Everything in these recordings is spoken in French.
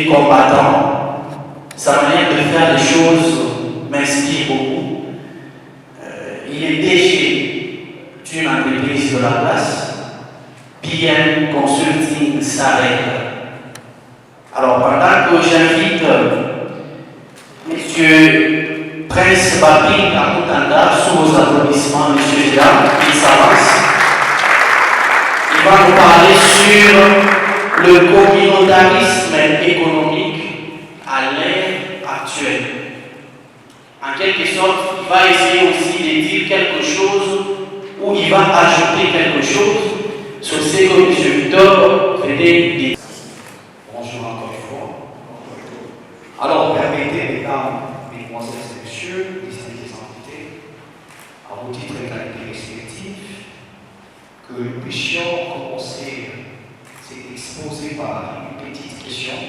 des combattants. Sa manière de faire les choses m'inspire beaucoup. Il est DG d'une entreprise de la place, PM Consulting Sarek. Alors, pendant que j'invite M. Prince Babi Kamoutanda, sous vos applaudissements, M. Gérard, il s'avance. Il va nous parler sur le communautarisme économique à l'ère actuelle. En quelque sorte, il va essayer aussi de dire quelque chose ou il va ajouter quelque chose sur ce que M. Victor venait dire. Bonjour encore une fois. Alors, permettez, mesdames, mesdemoiselles et messieurs, distingués invités, à vos titres et qualités respectifs, que nous puissions commencer cet exposé par une petite question.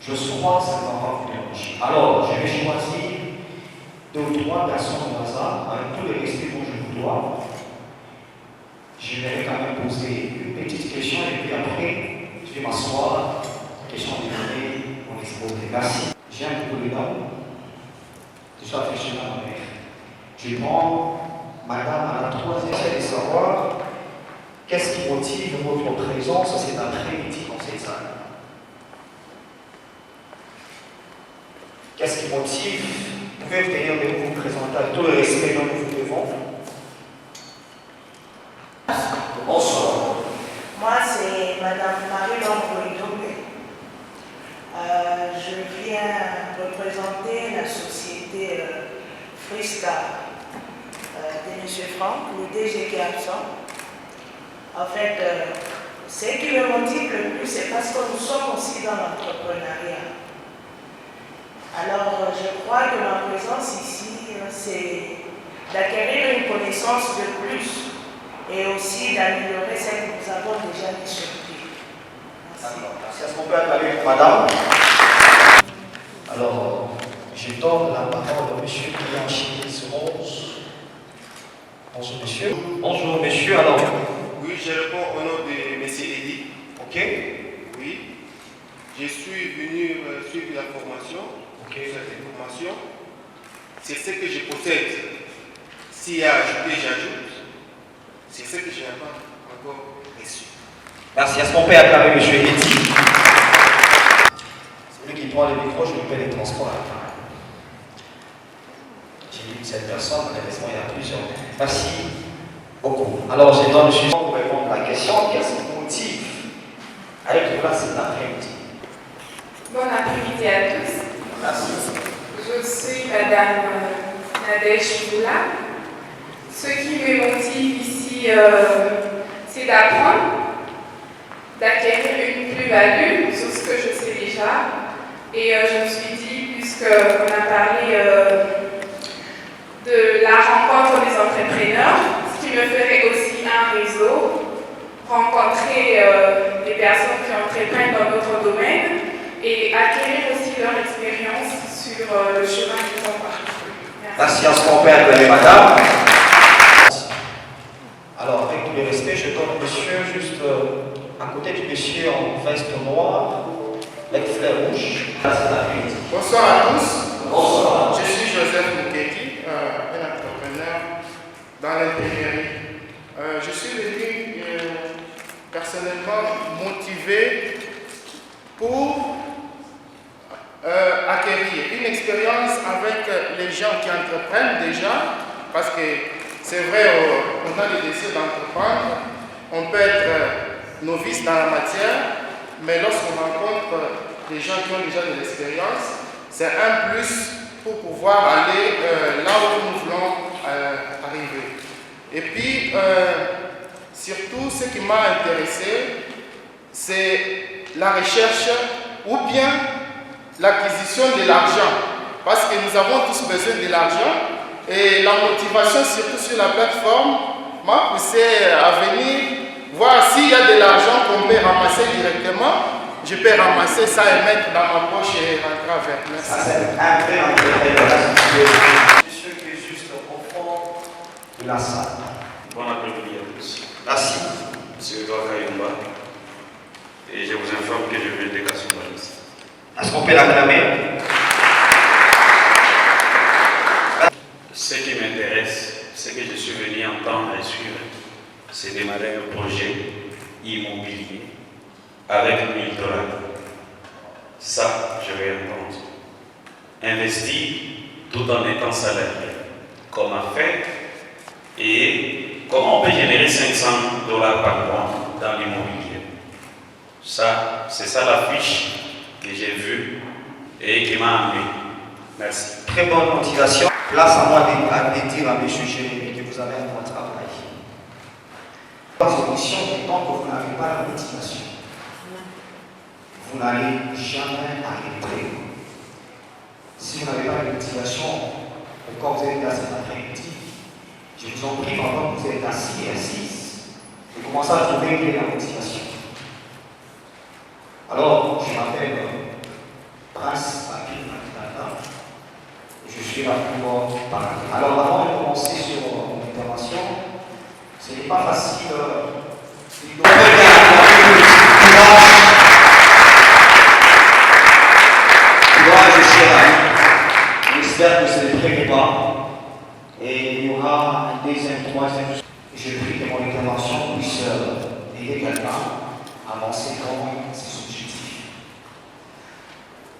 Je crois que ça ne va pas vous déranger. Alors, je vais choisir 2 ou 3 personnes au hasard, avec tout le respect que je vous dois. Je vais quand même poser une petite question et puis après, je vais m'asseoir. Question de donner mon exposé. Merci. J'aime beaucoup les dames. Je suis affectionné à ma mère. Je prends madame à la 3e. J'aimerais savoir qu'est-ce qui motive votre présence cet après-midi dans cette salle. Qu'est-ce qui motive? Vous pouvez venir de vous présenter avec tout le respect dont nous vous devons. Bonsoir. Moi, c'est Madame Marie-Laure Doumbé. Je viens représenter la société Frisca de M. Franck, le DG qui est absent. En fait, ce qui me motive le plus, c'est parce que nous sommes aussi dans l'entrepreneuriat. Alors, je crois que ma présence ici, c'est d'acquérir une connaissance de plus et aussi d'améliorer celle que nous avons déjà mis sur pied. Merci. Merci. Est-ce qu'on peut acclamer madame? Alors, je donne la parole à monsieur Bianchi Rose. Bonjour monsieur. Bonjour monsieur, alors. Oui, je réponds au nom de M. Eddy. Ok. Oui. Je suis venu suivre la formation. Ok. Cette formation. C'est ce que je possède. S'il y a ajouté, j'ajoute. C'est ce que je n'ai pas encore reçu. Merci. Est-ce qu'on peut acclamer monsieur Eddy? C'est lui qui prend le micro, je lui paie les transports. J'ai dit cette personne, malheureusement il y a plusieurs. Merci beaucoup. Alors, je donne monsieur pour répondre à la question. Qu'est-ce qui vous motive à être là cet après-midi? Bon après-midi à tous. Merci. Je suis Madame Nadège Boula. Ce qui me motive ici, c'est d'apprendre, d'acquérir une plus-value sur ce que je sais déjà. Et je me suis dit, puisqu'on a parlé de la rencontre des entrepreneurs, ce qui me ferait aussi un réseau, rencontrer des personnes qui entreprennent dans notre domaine et acquérir aussi leur expérience sur le chemin qu'ils ont parcouru. Merci à ce qu'on peut acclamer madame. Alors, avec tout le respect, je donne monsieur juste à côté du monsieur en veste noire, avec fleurs rouges. Bonsoir à tous. Bonsoir. Je suis Joseph Mouketi, un entrepreneur dans l'ingénierie. Je suis venu personnellement motivé pour acquérir une expérience avec les gens qui entreprennent déjà, parce que c'est vrai, on a le désir d'entreprendre, on peut être novice dans la matière, mais lorsqu'on rencontre des gens qui ont déjà de l'expérience, c'est un plus pour pouvoir aller là où nous voulons arriver. Et puis, surtout, ce qui m'a intéressé, c'est la recherche ou bien l'acquisition de l'argent. Parce que nous avons tous besoin de l'argent et la motivation, surtout sur la plateforme, m'a poussé à venir voir s'il y a de l'argent qu'on peut ramasser directement. Je peux ramasser ça et mettre dans ma poche et rentrer avec. Merci. Ça, c'est un vrai entrepreneur. Monsieur qui est juste au fond de la salle. Bon après-midi à tous. Merci. Monsieur Edouard Kayumba. Et je vous informe que je viens de Kassoumbalis. Est-ce qu'on peut l'acclamer? Ce qui m'intéresse, ce que je suis venu entendre et suivre, c'est démarrer un projet immobilier avec 1 000 $. Ça, je vais entendre. Investir tout en étant salarié. Comment faire et comment on peut générer 500 $ par mois dans l'immobilier. Ça, c'est ça la fiche que j'ai vue et qui m'a amené. Merci. Très bonne motivation. Place à moi de dire à M. Jérémy que vous avez un bon travail. La solution étant que vous n'avez pas la motivation, vous n'allez jamais arriver. Si vous n'avez pas la motivation, quand vous êtes là cet après-midi, je vous en prie, pendant que vous êtes assis et assises, de commencer à trouver quelle est la motivation. Alors, je m'appelle Prince Papi Makitata. Je suis là pour parler. Alors, avant de commencer sur mon intervention, ce n'est pas facile. Courage, cher ami. J'espère que ce n'est très pas. Et il y aura un deuxième, troisième. Je prie que mon intervention puisse aider quelqu'un à avancer dans ses objectifs.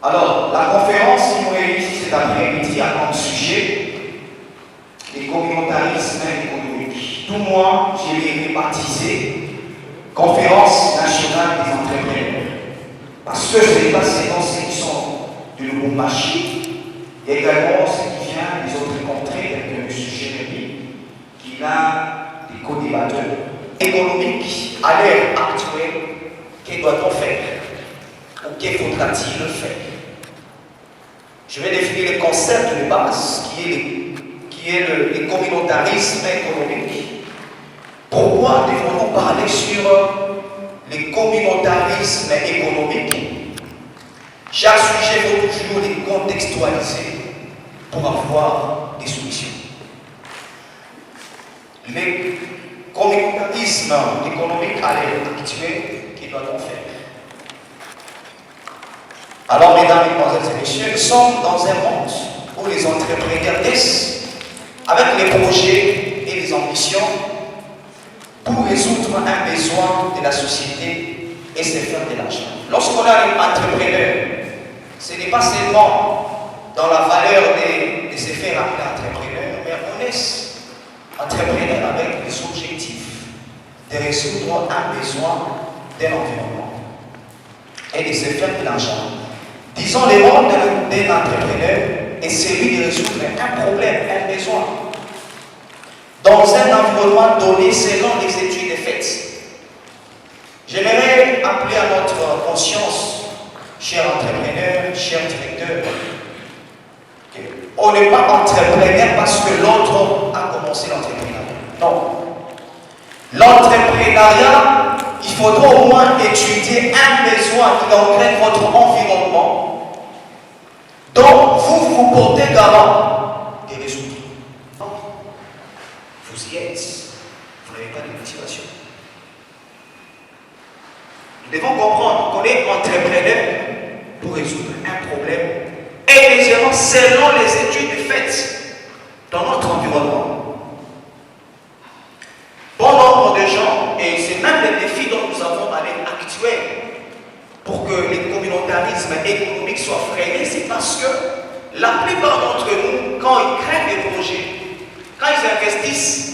Alors, la conférence qui nous réunit cet après-midi a comme sujet les communautarismes économiques. Tout moi, je l'ai baptisé Conférence nationale des entrepreneurs. Parce que ce n'est pas seulement ceux qui sont de Lubumbashi, il y a également ceux qui viennent des autres contrées, avec M. Jérémy, qui a des co-débatteurs économiques à l'heure actuelle. Que doit-on faire? Ou que faudra-t-il faire? Je vais définir le concept de base qui est le communautarisme économique. Pourquoi devons-nous parler sur le communautarisme économique? Chaque sujet faut toujours les contextualiser pour avoir des solutions. Le communautarisme économique à l'heure actuelle, que doit-on faire? Alors, mesdames, mesdemoiselles et messieurs, nous sommes dans un monde où les entrepreneurs naissent avec les projets et les ambitions pour résoudre un besoin de la société et se faire de l'argent. Lorsqu'on est un entrepreneur, ce n'est pas seulement dans la valeur de se faire appeler entrepreneur, mais on est entrepreneur avec des objectifs de résoudre un besoin d'un environnement et de se faire de l'argent. Disons, le monde d'un entrepreneur est celui de résoudre un problème, un besoin, dans un environnement donné selon les études faites. J'aimerais appeler à notre conscience, chers entrepreneurs, chers directeurs, on n'est pas entrepreneur parce que l'autre a commencé l'entrepreneuriat. Non. L'entrepreneuriat, il faudra au moins étudier un besoin qui entraîne votre environnement, dont vous portez garant des résoudre. Vous y êtes, vous n'avez pas de motivation. Nous devons comprendre qu'on est entrepreneur pour résoudre un problème et légèrement selon les études faites dans notre environnement. Bon nombre de gens, et c'est même le défi dont nous avons à l'heure actuelle pour que le communautarisme économique soit freiné, c'est parce que la plupart d'entre nous, quand ils créent des projets, quand ils investissent,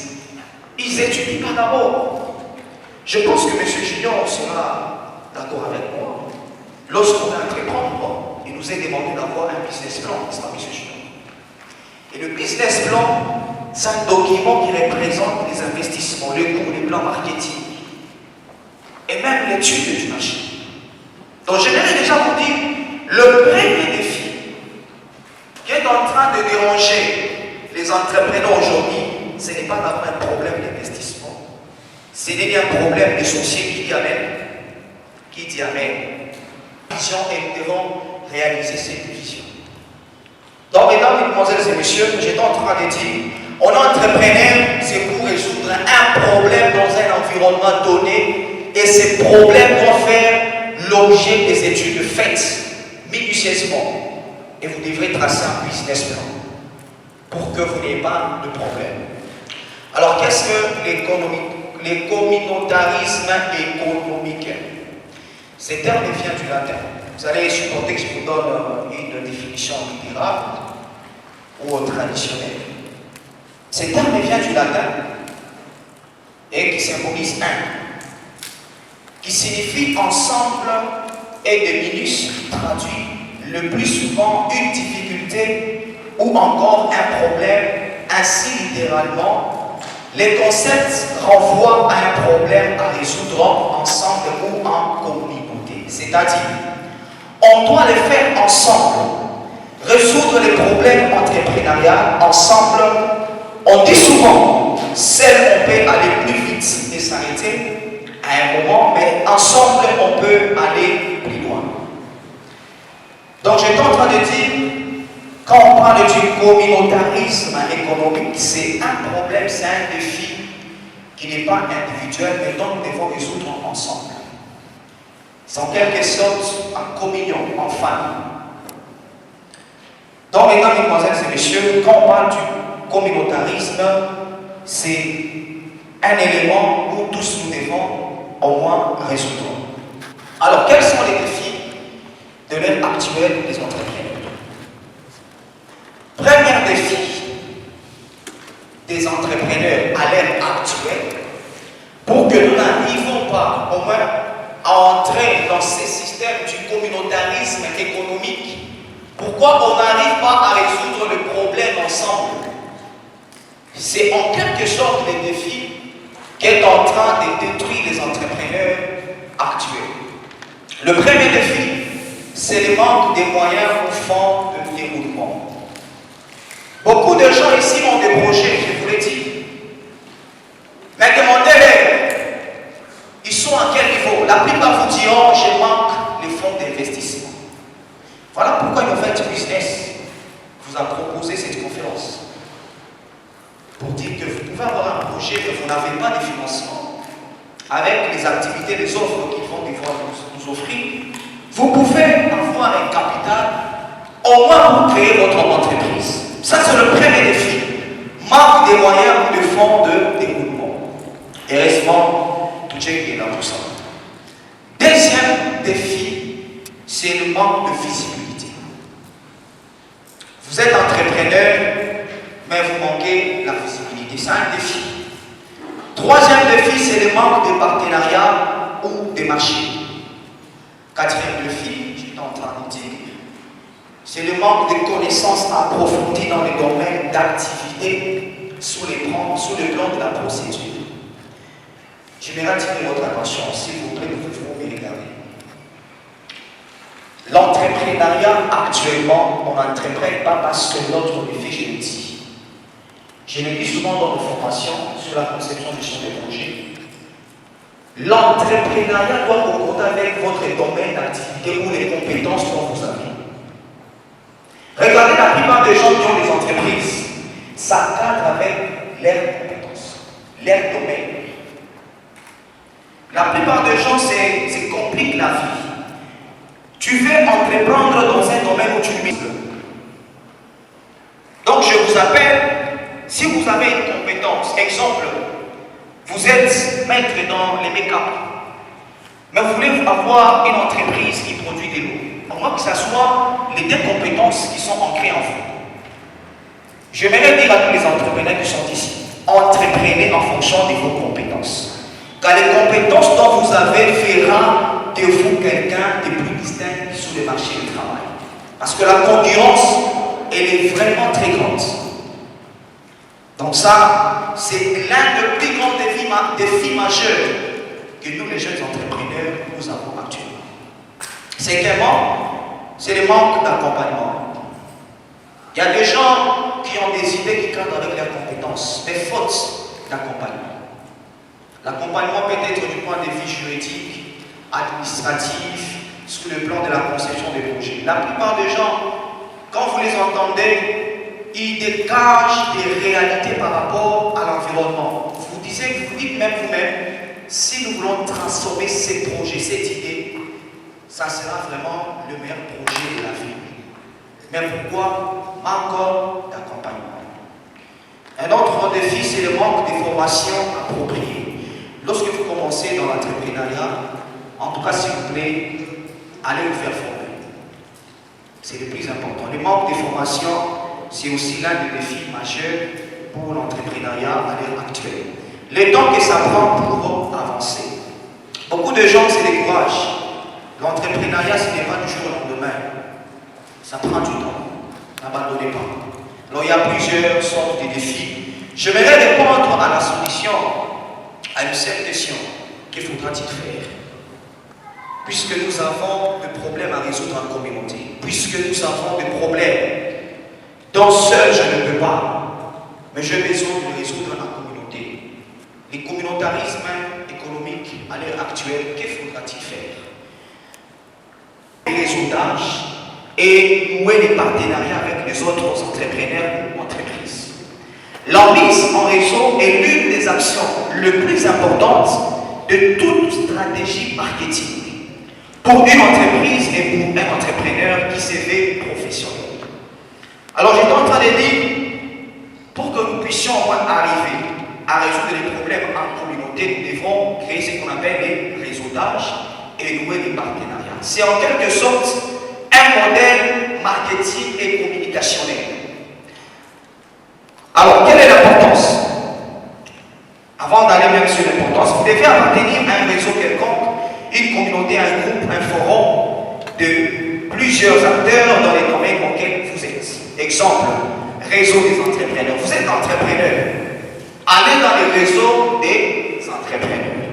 ils n'étudient pas d'abord. Je pense que M. Junior sera d'accord avec moi. Lorsqu'on va entreprendre, il nous est demandé d'avoir un business plan, n'est-ce pas, M. Junior? Et le business plan, c'est un document qui représente les investissements, les coûts, les plans marketing et même l'étude du marché. Donc je vais déjà vous dire, le premier défi qui est en train de déranger les entrepreneurs aujourd'hui, ce n'est pas d'avoir un problème d'investissement, ce n'est un problème de sorcier qui dit Amen. Qui dit Amen. Vision et nous devons réaliser cette vision. Donc, mesdames, mesdemoiselles et messieurs, j'étais en train de dire, on est entrepreneur, c'est pour résoudre un problème dans un environnement donné, et ces problèmes doivent faire l'objet des études faites, minutieuses. minutieusement et vous devrez tracer un business plan pour que vous n'ayez pas de problème. Alors, qu'est-ce que les communautarismes économiques? Ce terme vient du latin. Vous allez supporter que je vous donne une définition littérale ou traditionnelle. Ce terme vient du latin et qui symbolise un, qui signifie ensemble et de minus, qui traduit le plus souvent une difficulté ou encore un problème. Ainsi, littéralement, les concepts renvoient à un problème à résoudre ensemble ou en communauté. C'est-à-dire, on doit les faire ensemble, résoudre les problèmes entrepreneuriaux ensemble. On dit souvent, seul on peut aller plus vite et s'arrêter à un moment, mais ensemble on peut aller plus loin. Donc j'étais en train de dire, quand on parle du communautarisme économique, c'est un problème, c'est un défi qui n'est pas individuel, mais dont nous devons résoudre ensemble. C'est en quelque sorte en communion, en famille. Donc, mesdames, mesdemoiselles et messieurs, quand on parle du communautarisme, c'est un élément où tous nous devons au moins résoudre. Alors, quels sont les défis de l'ère actuelle des entrepreneurs? Premier défi des entrepreneurs à l'ère actuelle, pour que nous n'arrivions pas au moins à entrer dans ces systèmes du communautarisme économique. Pourquoi on n'arrive pas à résoudre le problème ensemble? C'est en quelque sorte le défi qui est en train de détruire les entrepreneurs actuels. Le premier défi, c'est le manque des moyens au fond de déroulement. Beaucoup de gens ici ont des projets, je vous l'ai dit. Mais demandez-les, ils sont à quel niveau? La plupart vous diront, je manque les fonds d'investissement. Voilà pourquoi Innovate Business vous a proposé cette conférence. Pour dire que vous pouvez avoir un projet, mais vous n'avez pas de financement. Avec les activités, les offres qu'ils vont devoir nous offrir, vous pouvez avoir un capital au moins pour créer votre entreprise. Ça, c'est le premier défi. Manque des moyens ou de fonds de développement. Et heureusement, tout est qui est dans tout ça. Deuxième défi, c'est le manque de visibilité. Vous êtes entrepreneur, mais vous manquez la visibilité. C'est un défi. Troisième défi, c'est le manque de partenariat ou de marché. Quatrième défi, j'étais en train de dire, c'est le manque de connaissances approfondies dans les domaines d'activité sous le plan de la procédure. J'aimerais attirer votre attention, s'il vous plaît, vous pouvez me regarder. L'entrepreneuriat, actuellement, on n'entreprend pas parce que l'autre le fait, je le dis. Je le dis souvent dans nos formations sur la conception du champ des projets. L'entrepreneuriat doit concorder avec votre domaine d'activité ou les compétences dont vous avez. Regardez la plupart des gens qui ont des entreprises, ça cadre avec leurs compétences, leur domaine. La plupart des gens, c'est complique la vie. Tu veux entreprendre dans un domaine où tu mises. Donc je vous appelle, si vous avez une compétence, exemple, vous êtes maître dans les make-up, mais vous voulez avoir une entreprise qui produit des lots. Au moins que ce soit les deux compétences qui sont ancrées en vous. J'aimerais dire à tous les entrepreneurs qui sont ici, entreprenez en fonction de vos compétences. Car les compétences dont vous avez fera de vous quelqu'un de plus distinct sur le marché du travail. Parce que la concurrence, elle est vraiment très grande. Donc ça, c'est l'un des plus grands défis majeurs que nous, les jeunes entrepreneurs, nous avons actuellement. Cinquièmement, c'est le manque d'accompagnement. Il y a des gens qui ont des idées qui cadrent avec leurs compétences, mais faute d'accompagnement. L'accompagnement peut être du point de vue juridique, administratif, sous le plan de la conception des projets. La plupart des gens, quand vous les entendez, ils dégagent des réalités par rapport à l'environnement. Vous dites même vous-même, si nous voulons transformer ces projets, cette idée, ça sera vraiment le meilleur projet de la vie. Mais pourquoi? Manque d'accompagnement. Un autre défi, c'est le manque de formation appropriée. Lorsque vous commencez dans l'entrepreneuriat, en tout cas, s'il vous plaît, allez vous faire former. C'est le plus important. Le manque de formation, c'est aussi l'un des défis majeurs pour l'entrepreneuriat à l'heure actuelle. Le temps que ça prend pour avancer. Beaucoup de gens se découragent. L'entrepreneuriat, ce n'est pas du jour au lendemain. Ça prend du temps. N'abandonnez pas. Alors, il y a plusieurs sortes de défis. J'aimerais répondre à la solution à une seule question. Que faudra-t-il faire? Puisque nous avons des problèmes à résoudre en communauté, puisque nous avons des problèmes dont seul je ne peux pas, mais j'ai besoin de les résoudre en communauté. Les communautarismes économiques à l'heure actuelle, que faudra-t-il faire? Les réseautages et nouer des partenariats avec les autres entrepreneurs ou entreprises. La mise en réseau est l'une des actions les plus importantes de toute stratégie marketing pour une entreprise et pour un entrepreneur qui se veut professionnel. Alors j'étais en train de dire, pour que nous puissions arriver à résoudre les problèmes en communauté, nous devons créer ce qu'on appelle les réseautages et nouer des partenariats. C'est en quelque sorte un modèle marketing et communicationnel. Alors, quelle est l'importance? Avant d'aller même sur l'importance, vous devez appartenir à un réseau quelconque, une communauté, un groupe, un forum de plusieurs acteurs dans les domaines auxquels vous êtes. Exemple, réseau des entrepreneurs. Vous êtes entrepreneur. Allez dans le réseau des entrepreneurs.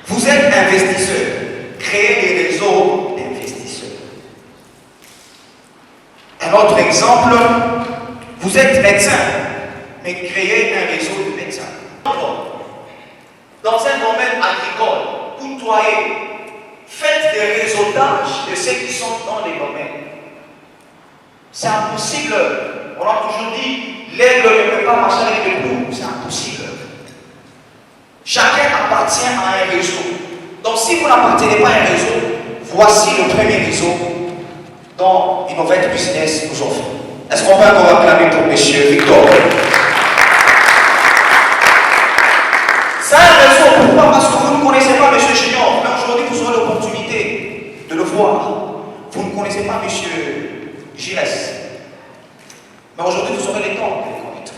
Vous êtes investisseur. Créez des réseaux d'investisseurs. Un autre exemple, vous êtes médecin, mais créez un réseau de médecins. Dans un domaine agricole, côtoyez, faites des réseautages de ceux qui sont dans les domaines. C'est impossible. On a toujours dit, l'aigle ne peut pas marcher avec le loup. C'est impossible. Chacun appartient à un réseau. Donc si vous n'appartenez pas à un réseau, voici le premier réseau dont Innovate Business nous offre. Est-ce qu'on peut encore acclamer pour M. Victor? C'est un réseau. Pourquoi? Parce que vous ne connaissez pas M. Junior. Mais aujourd'hui, vous aurez l'opportunité de le voir. Vous ne connaissez pas M. Gilles. Mais aujourd'hui, vous aurez le temps de le connaître.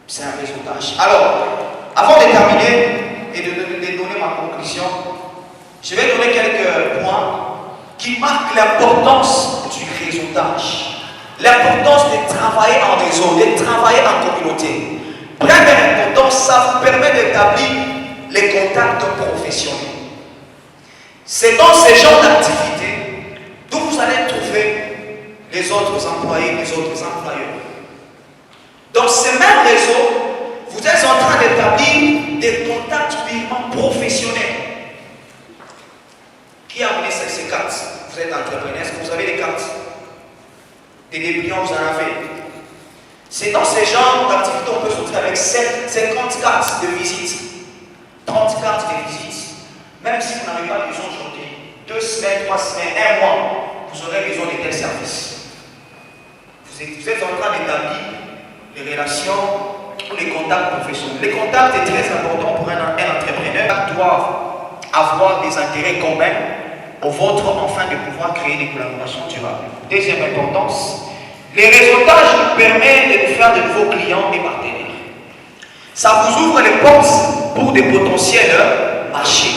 C'est un réseautage. Alors, avant de terminer et de donner ma conclusion, je vais donner quelques points qui marquent l'importance du réseautage. L'importance de travailler en réseau, de travailler en communauté. Première importance, ça vous permet d'établir les contacts professionnels. C'est dans ce genre d'activité d'où vous allez trouver les autres employés, les autres employeurs. Dans ce même réseau, vous êtes en train d'établir des contacts purement professionnels. Qui a amené ces cartes? Vous êtes entrepreneur, est-ce que vous avez des cartes? Des dépliants, vous en avez. C'est dans ce genre d'activité on peut se retrouver avec 50 cartes de visite, 30 cartes de visite. Même si vous n'avez pas besoin aujourd'hui, 2 semaines, 3 semaines, 1 mois, vous aurez besoin de tels services. Vous êtes en train d'établir les relations ou les contacts professionnels. Les contacts est très important pour un entrepreneur. Ils doivent avoir des intérêts communs au vôtre afin de pouvoir créer des collaborations durables. Deuxième importance, les réseautages nous permettent de nous faire de nouveaux clients et partenaires. Ça vous ouvre les portes pour des potentiels marchés.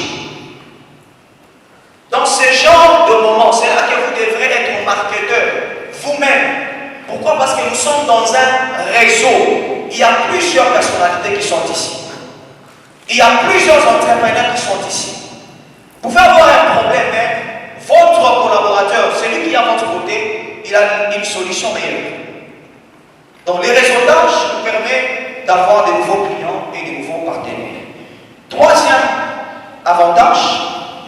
Dans ce genre de moment, c'est là que vous devrez être marketeur vous-même. Pourquoi? Parce que nous sommes dans un réseau. Il y a plusieurs personnalités qui sont ici. Il y a plusieurs entrepreneurs qui sont ici. Vous pouvez avoir un problème, mais votre collaborateur, celui qui est à votre côté, il a une solution meilleure. Donc les réseautages nous permettent d'avoir de nouveaux clients et de nouveaux partenaires. Troisième avantage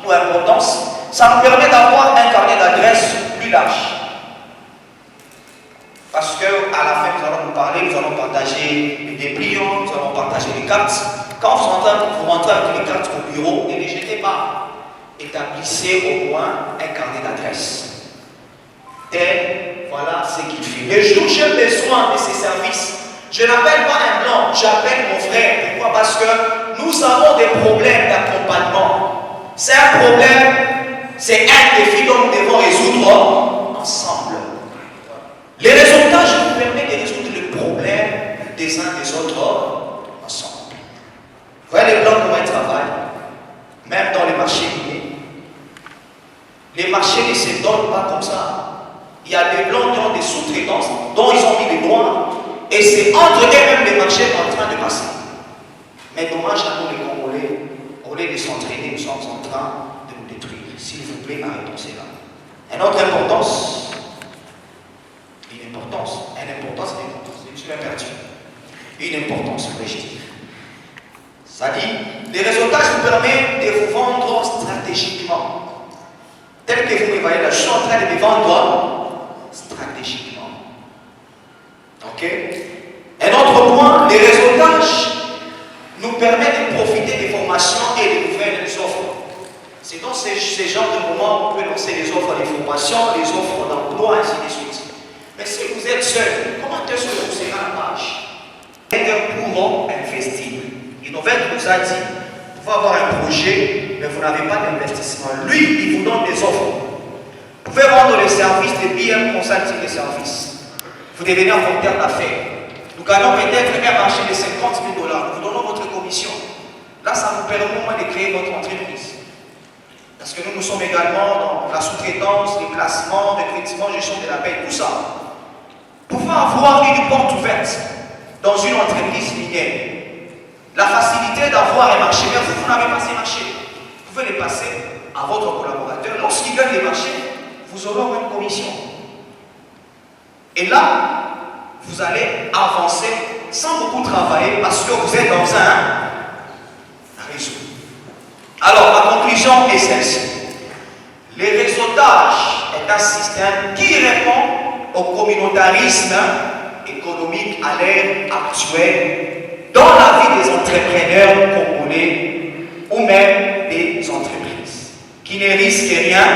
ou importance, ça nous permet d'avoir un carnet d'adresses plus large. Parce qu'à la fin, nous allons vous parler, nous allons partager les dépliants, nous allons partager les cartes. Quand vous rentrez avec les cartes au bureau, ne les jetez pas. établissez au moins un carnet d'adresse. Voilà ce qu'il fait. Le jour où j'ai besoin de ces services, je n'appelle pas un blanc, j'appelle mon frère. Pourquoi? Parce que nous avons des problèmes d'accompagnement. C'est un problème, c'est un défi dont nous devons résoudre ensemble. Les résultats, je vous permets de résoudre le problème des uns des autres ensemble. Vous voyez les blancs comment ils travaillent, même dans les marchés miniers. Les marchés ne se donnent pas comme ça. Il y a des blancs qui ont des sous-traitances dont ils ont mis des droits et c'est entre eux-mêmes les marchés en train de passer. Mais dommage à nous les Congolais, au lieu de s'entraîner, nous sommes en train de nous détruire. S'il vous plaît, arrêtons cela. Une autre importance, je me suis perdu. Une importance, je dis. Ça dit, les résultats vous permettent de vous vendre stratégiquement. Tel que vous me voyez là, je suis en train de me vendre stratégiquement. Ok? Un autre point, les résultats nous permettent de profiter des formations et des nouvelles offres. C'est dans ces genres de moments où on peut lancer les offres de formation, les offres d'emploi, ainsi de suite. Mais si vous êtes seul, comment est-ce que vous serez à la page? Les pourront investir. Innovate nous a dit, vous pouvez avoir un projet, mais vous n'avez pas d'investissement. Lui, il vous donne des offres. Vous pouvez vendre les services de BM Consulting des services. Vous devenez un porteur d'affaires. Nous gagnons peut-être un marché de 50 000 $. Nous vous donnons votre commission. Là, ça vous permet au moins de créer votre entreprise. Parce que nous sommes également dans la sous-traitance, les placements, recrutement, gestion de la paie, tout ça. Vous pouvez avoir une porte ouverte dans une entreprise minière. La facilité d'avoir un marché, mais vous n'avez pas ces marchés. Vous pouvez les passer à votre collaborateur. Lorsqu'il gagne les marchés, vous aurez une commission. Et là, vous allez avancer sans beaucoup travailler parce que vous êtes dans un réseau. Alors, ma conclusion est celle-ci. Le réseautage est un système qui répond au communautarisme économique à l'ère actuelle dans la vie des entrepreneurs congolais ou même des entreprises qui ne risquent rien.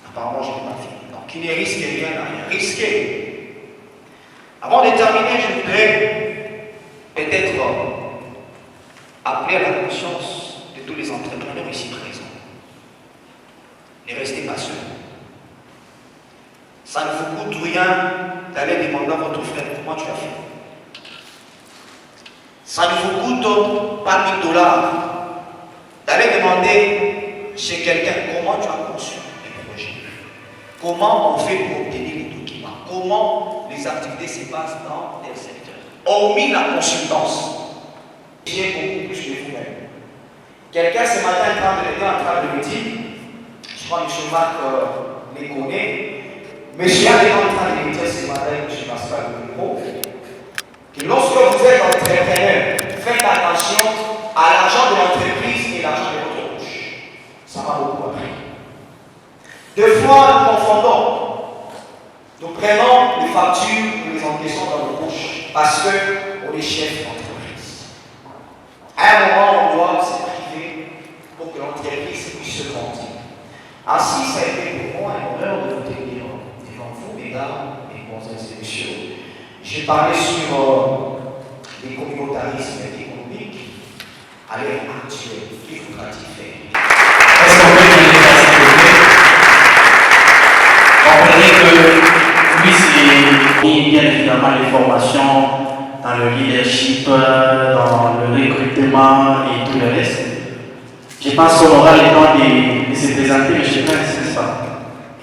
Apparemment, je n'ai pas fini. Donc, qui ne risquent rien à rien risquer. Avant de terminer, je voudrais peut-être appeler à la conscience de tous les entrepreneurs ici présents. Ne restez pas seuls. Ça ne vous coûte rien d'aller demander à votre frère comment tu as fait. Ça ne vous coûte pas 1 000 $. D'aller demander chez quelqu'un comment tu as conçu les projets. Comment on fait pour obtenir les documents. Comment les activités se passent dans tel secteur. Hormis la consultance. J'ai beaucoup plus que vous-même. Quelqu'un ce matin est en train de me dire, je crois que M. Marc les connaît, monsieur est en train de me dire ce matin, M. Pascal le micro, que lorsque vous êtes entrepreneur, faites attention à l'argent de l'entreprise et l'argent de votre poche. Ça m'a beaucoup appris. Des fois, nous confondons. Nous prenons les factures, nous les encaissons dans nos poches parce qu'on est chef d'entreprise. À un moment, on doit se priver pour que l'entreprise puisse se grandir. Ainsi, ça a été pour moi un honneur de vous tenir devant vous, mesdames et messieurs. J'ai parlé sur les communautarismes économiques à l'ère actuelle. Qu'il faudra-t-il faire? Est-ce qu'on peut dire ça, s'il vous plaît? Comprenez que lui, c'est bien évidemment les formations dans le leadership, dans le recrutement et tout le reste. Je pense qu'on aura le temps de se présenter, M. Prince, n'est-ce pas?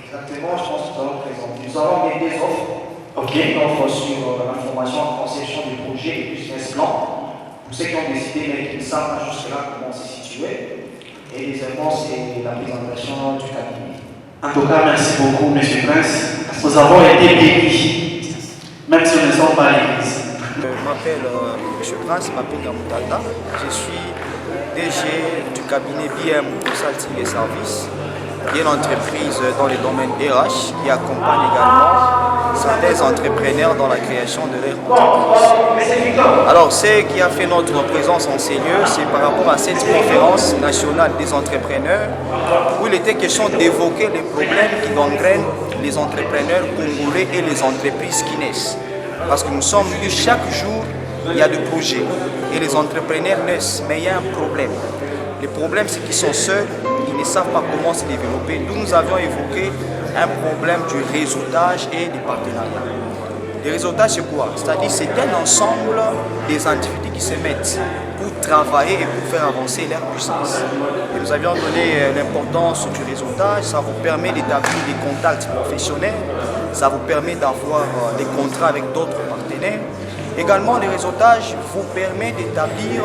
Exactement, je pense que nous allons présenter. Nous avons des offres. Ok. Une offre sur l'information en conception du projet et business plan. Pour ceux qui ont décidé, mais qui ne savent pas jusque-là comment c'est situé. Et deuxièmement, c'est la présentation du cabinet. En tout cas, merci beaucoup, M. Prince. Nous avons été bénis, même si nous ne sommes pas à l'église. Je m'appelle M. Prince, je m'appelle Gamutata. Je suis DG du cabinet BM Consulting et Services, qui est une entreprise dans le domaine RH qui accompagne également certains entrepreneurs dans la création de leur entreprise. Alors, ce qui a fait notre présence en ces lieux, c'est par rapport à cette conférence nationale des entrepreneurs, où il était question d'évoquer les problèmes qui gangrènent les entrepreneurs congolais et les entreprises qui naissent. Parce que nous sommes vus chaque jour, il y a des projets et les entrepreneurs naissent, mais il y a un problème. Le problème, c'est qu'ils sont seuls, ils ne savent pas comment se développer. Nous, nous avions évoqué un problème du réseautage et des partenariats. Le réseautage, c'est quoi? C'est-à-dire c'est un ensemble des individus qui se mettent pour travailler et pour faire avancer leur puissance. Et nous avions donné l'importance du réseautage, ça vous permet d'établir des contacts professionnels, ça vous permet d'avoir des contrats avec d'autres partenaires. Également, le réseautage vous permet d'établir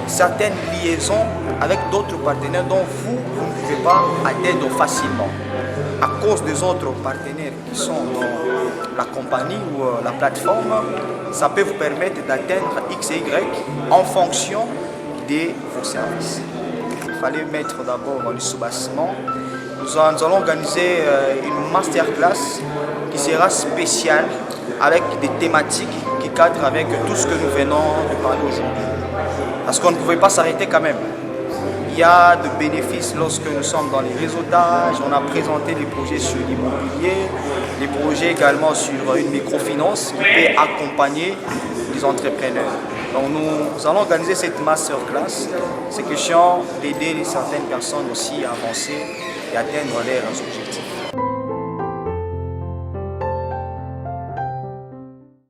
certaines liaisons avec d'autres partenaires dont vous ne pouvez pas atteindre facilement. À cause des autres partenaires qui sont dans la compagnie ou la plateforme, ça peut vous permettre d'atteindre X et Y en fonction de vos services. Il fallait mettre d'abord le soubassement. Nous allons organiser une masterclass qui sera spéciale avec des thématiques qui cadrent avec tout ce que nous venons de parler aujourd'hui. Parce qu'on ne pouvait pas s'arrêter quand même. Il y a de bénéfices lorsque nous sommes dans les réseautages. On a présenté des projets sur l'immobilier, des projets également sur une microfinance qui peut accompagner les entrepreneurs. Donc nous allons organiser cette masterclass. C'est question d'aider certaines personnes aussi à avancer et atteindre leurs objectifs.